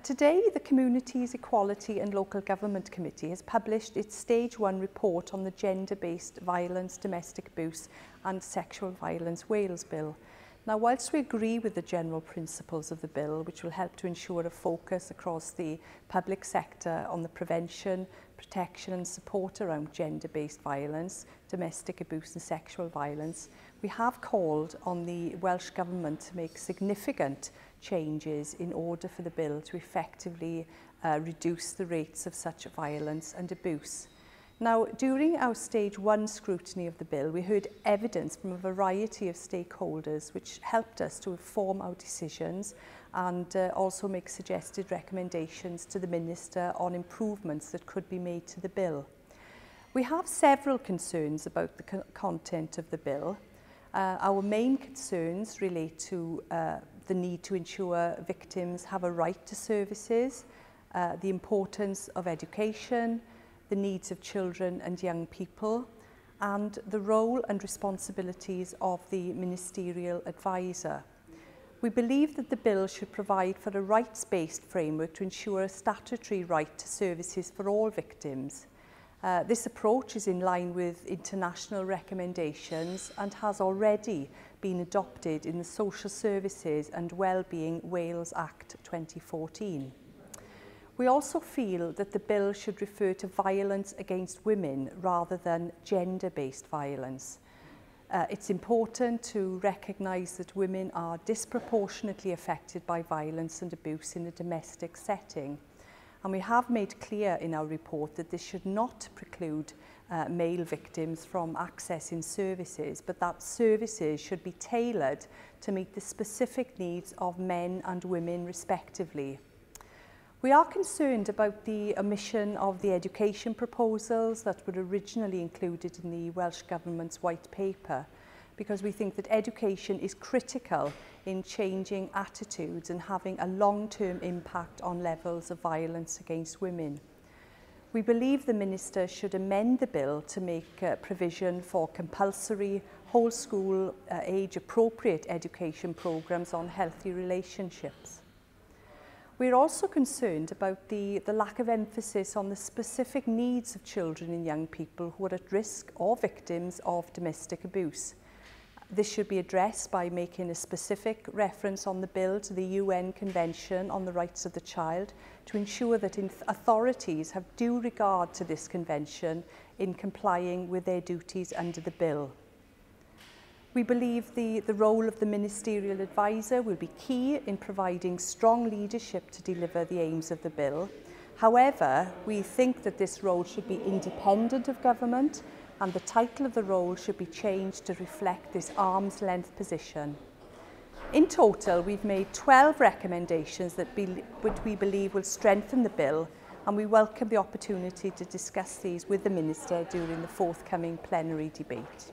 Today, the Communities, Equality and Local Government Committee has published its Stage 1 report on the Gender-Based Violence, Domestic Abuse and Sexual Violence Wales Bill. Now, whilst we agree with the general principles of the bill, which will help to ensure a focus across the public sector on the prevention, protection and support around gender-based violence, domestic abuse and sexual violence, we have called on the Welsh Government to make significant changes in order for the bill to effectively reduce the rates of such violence and abuse. Now, during our Stage 1 scrutiny of the bill, we heard evidence from a variety of stakeholders which helped us to inform our decisions and also make suggested recommendations to the Minister on improvements that could be made to the bill. We have several concerns about the content of the bill. Our main concerns relate to the need to ensure victims have a right to services, the importance of education, the needs of children and young people, and the role and responsibilities of the ministerial advisor. We believe that the bill should provide for a rights-based framework to ensure a statutory right to services for all victims. This approach is in line with international recommendations and has already been adopted in the Social Services and Wellbeing Wales Act 2014. We also feel that the bill should refer to violence against women rather than gender-based violence. It's important to recognise that women are disproportionately affected by violence and abuse in a domestic setting. And we have made clear in our report that this should not preclude male victims from accessing services, but that services should be tailored to meet the specific needs of men and women respectively. We are concerned about the omission of the education proposals that were originally included in the Welsh Government's White Paper, because we think that education is critical in changing attitudes and having a long-term impact on levels of violence against women. We believe the Minister should amend the bill to make provision for compulsory, whole school, age-appropriate education programmes on healthy relationships. We're also concerned about the lack of emphasis on the specific needs of children and young people who are at risk or victims of domestic abuse. This should be addressed by making a specific reference on the bill to the UN Convention on the Rights of the Child to ensure that authorities have due regard to this convention in complying with their duties under the bill. We believe the role of the ministerial advisor will be key in providing strong leadership to deliver the aims of the bill. However, we think that this role should be independent of government, and the title of the role should be changed to reflect this arm's length position. In total, we've made 12 recommendations which we believe will strengthen the bill, and we welcome the opportunity to discuss these with the Minister during the forthcoming plenary debate.